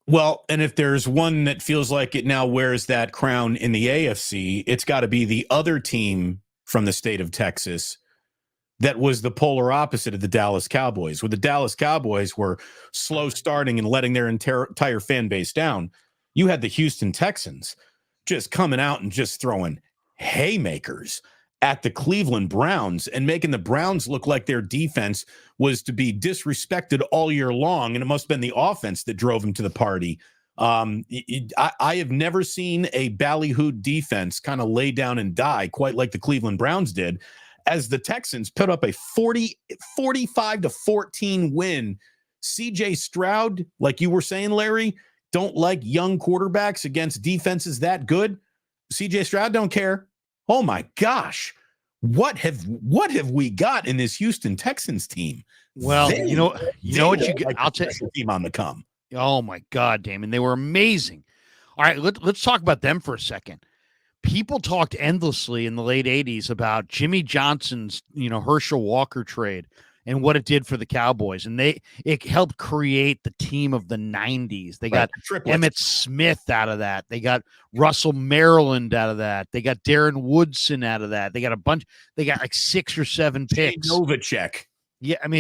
Well, and if there's one that feels like it now wears that crown in the AFC, it's got to be the other team from the state of Texas that was the polar opposite of the Dallas Cowboys. Where the Dallas Cowboys were slow starting and letting their entire fan base down, you had the Houston Texans just coming out and just throwing haymakers at the Cleveland Browns and making the Browns look like their defense was to be disrespected all year long. And it must have been the offense that drove them to the party. I have never seen a ballyhooed defense kind of lay down and die quite like the Cleveland Browns did, as the Texans put up a 45-14 win. CJ Stroud, like you were saying, Larry, don't like young quarterbacks against defenses that good. CJ Stroud don't care. Oh my gosh. What have we got in this Houston Texans team? Well, you know what you get. Like I'll tell you, team on the come. Oh my God, Damon, they were amazing. All right, let's talk about them for a second. People talked endlessly in the late 80s about Jimmy Johnson's, Herschel Walker trade and what it did for the Cowboys. And it helped create the team of the 90s. They got Emmitt Smith out of that. They got Russell Maryland out of that. They got Darren Woodson out of that. They got like 6 or 7 picks. Novacek. Yeah, I'm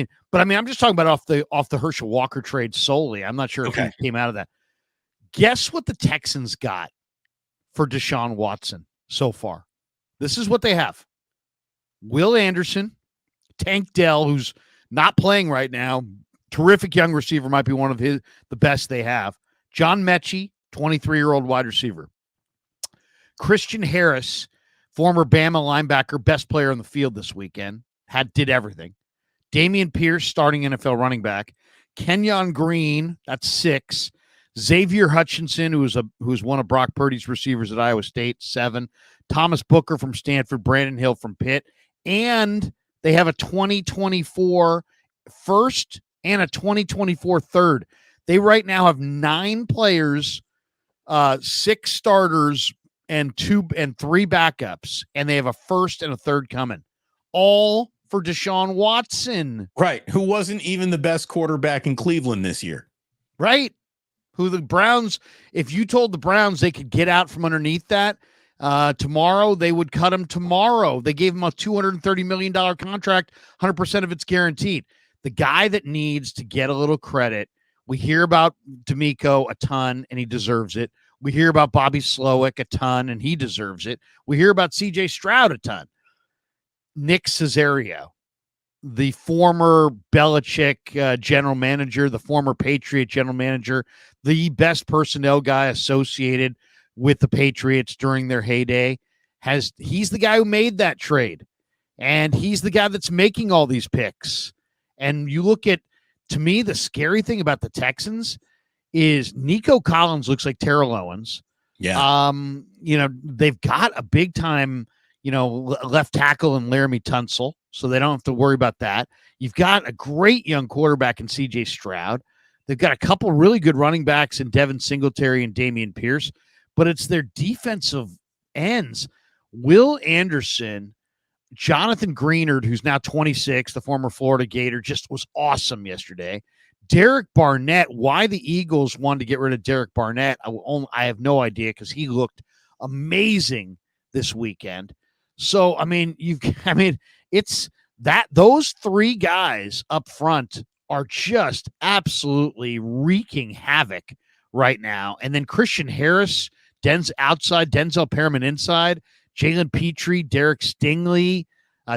just talking about off the Herschel Walker trade solely. I'm not sure if he came out of that. Guess what the Texans got for Deshaun Watson so far? This is what they have. Will Anderson, Tank Dell, who's not playing right now, terrific young receiver, might be one of the best they have. John Mechie, 23-year-old wide receiver. Christian Harris, former Bama linebacker, best player on the field this weekend, did everything. Damian Pierce, starting NFL running back. Kenyon Green, that's 6. Xavier Hutchinson, who's one of Brock Purdy's receivers at Iowa State, 7. Thomas Booker from Stanford, Brandon Hill from Pitt, and they have a 2024 first and a 2024 third. They right now have 9 players, 6 starters, and 3 backups, and they have a first and a third coming, all for Deshaun Watson. Right, who wasn't even the best quarterback in Cleveland this year. Right, who the Browns, if you told the Browns they could get out from underneath that, tomorrow, they would cut him tomorrow. They gave him a $230 million contract, 100% of it's guaranteed. The guy that needs to get a little credit, we hear about D'Amico a ton, and he deserves it. We hear about Bobby Slowick a ton, and he deserves it. We hear about CJ Stroud a ton. Nick Caserio, the former Belichick general manager, the former Patriot general manager, the best personnel guy associated with the Patriots during their heyday, he's the guy who made that trade, and he's the guy that's making all these picks. And you look at, to me, the scary thing about the Texans is Nico Collins looks like Terrell Owens. Yeah. They've got a big time, left tackle in Laramie Tunsil, so they don't have to worry about that. You've got a great young quarterback in CJ Stroud. They've got a couple really good running backs in Devin Singletary and Damian Pierce, but it's their defensive ends. Will Anderson, Jonathan Greenard, who's now 26, the former Florida Gator, just was awesome yesterday. Derek Barnett, why the Eagles wanted to get rid of Derek Barnett, I have no idea, because he looked amazing this weekend. So, it's that those 3 guys up front are just absolutely wreaking havoc right now. And then Christian Harris, outside, Denzel Perriman inside, Jalen Petrie, Derek Stingley,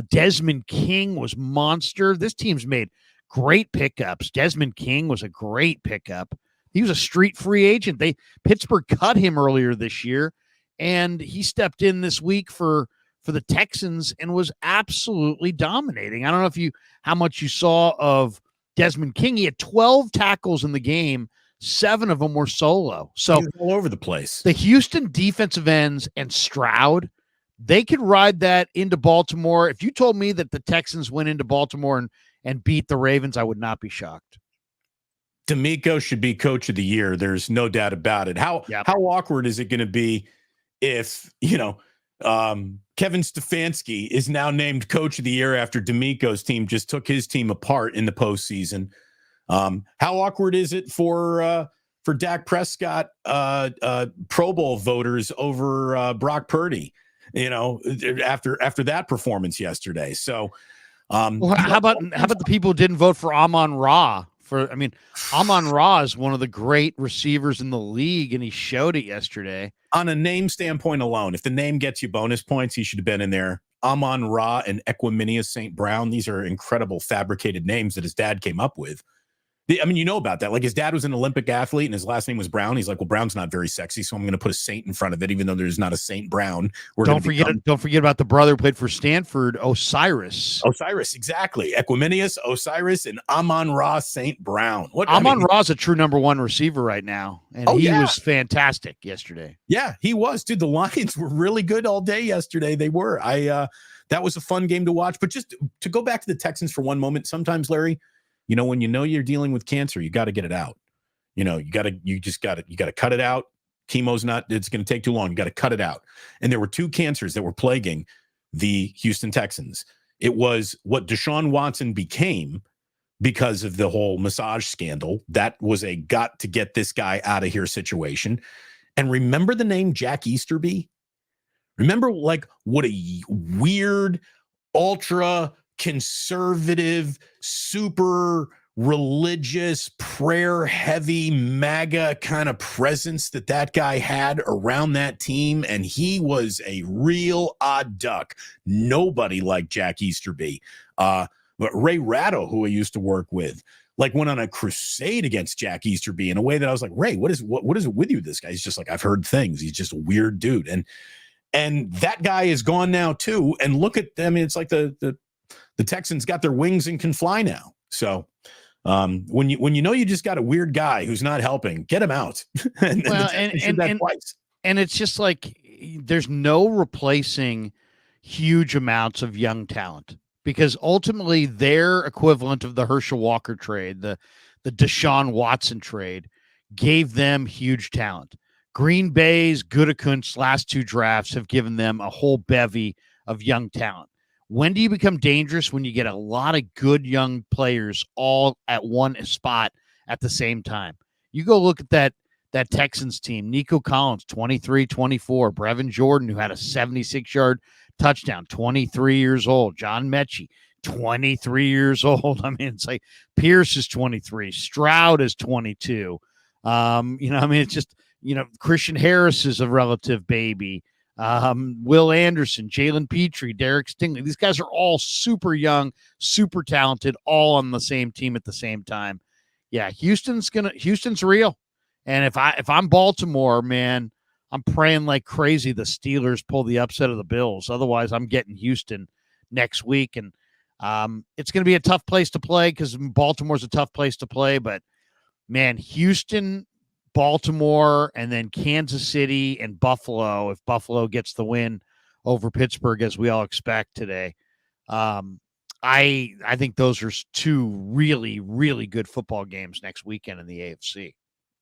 Desmond King was monster. This team's made great pickups. Desmond King was a great pickup. He was a street free agent. Pittsburgh cut him earlier this year, and he stepped in this week for the Texans and was absolutely dominating. I don't know how much you saw of Desmond King. He had 12 tackles in the game. 7 of them were solo. So all over the place. The Houston defensive ends and Stroud, they could ride that into Baltimore. If you told me that the Texans went into Baltimore and beat the Ravens, I would not be shocked. D'Amico should be coach of the year. There's no doubt about it. How awkward is it going to be if, Kevin Stefanski is now named coach of the year after D'Amico's team just took his team apart in the postseason? How awkward is it for for Dak Prescott Pro Bowl voters over Brock Purdy, after that performance yesterday. So well, how about the people who didn't vote for Amon-Ra? Amon-Ra is one of the great receivers in the league, and he showed it yesterday. On a name standpoint alone, if the name gets you bonus points, he should have been in there. Amon-Ra and Equiminius St. Brown, these are incredible fabricated names that his dad came up with. You know about that. Like, his dad was an Olympic athlete and his last name was Brown. He's like, well, Brown's not very sexy, so I'm going to put a Saint in front of it, even though there's not a Saint Brown. Don't forget about the brother who played for Stanford, Osiris. Osiris, exactly. Equiminius, Osiris, and Amon-Ra St. Brown. Amon-Ra's a true number one receiver right now, and he was fantastic yesterday. Yeah, he was, dude. The Lions were really good all day yesterday. They were. That was a fun game to watch. But just to go back to the Texans for one moment, sometimes, Larry, when you're dealing with cancer, you got to get it out. You got to cut it out. Chemo's it's going to take too long. You got to cut it out. And there were two cancers that were plaguing the Houston Texans. It was what Deshaun Watson became because of the whole massage scandal. That was a got to get this guy out of here situation. And remember the name Jack Easterby? Remember, like, what a weird, ultra conservative, super religious, prayer heavy, MAGA kind of presence that guy had around that team. And he was a real odd duck. Nobody liked Jack Easterby. But Ray Ratto, who I used to work with, like, went on a crusade against Jack Easterby in a way that I was like, Ray, what is it with you? This guy? He's just like, I've heard things. He's just a weird dude. And that guy is gone now too. And look at, it's like the Texans got their wings and can fly now. So when you just got a weird guy who's not helping, get him out. and it's just like, there's no replacing huge amounts of young talent, because ultimately their equivalent of the Herschel Walker trade, the Deshaun Watson trade, gave them huge talent. Green Bay's Gutekunst's last two drafts have given them a whole bevy of young talent. When do you become dangerous? When you get a lot of good young players all at one spot at the same time. You go look at that Texans team. Nico Collins, 23-24. Brevin Jordan, who had a 76-yard touchdown, 23 years old. John Mechie, 23 years old. It's like Pierce is 23. Stroud is 22. It's just, Christian Harris is a relative baby. Will Anderson, Jalen Petrie, Derek Stingley. These guys are all super young, super talented, all on the same team at the same time. Yeah, Houston's real. And if I'm Baltimore, man, I'm praying like crazy the Steelers pull the upset of the Bills. Otherwise, I'm getting Houston next week. And it's going to be a tough place to play, because Baltimore's a tough place to play. But, man, Houston, Baltimore, and then Kansas City and Buffalo, if Buffalo gets the win over Pittsburgh, as we all expect today. I think those are two really, really good football games next weekend in the AFC.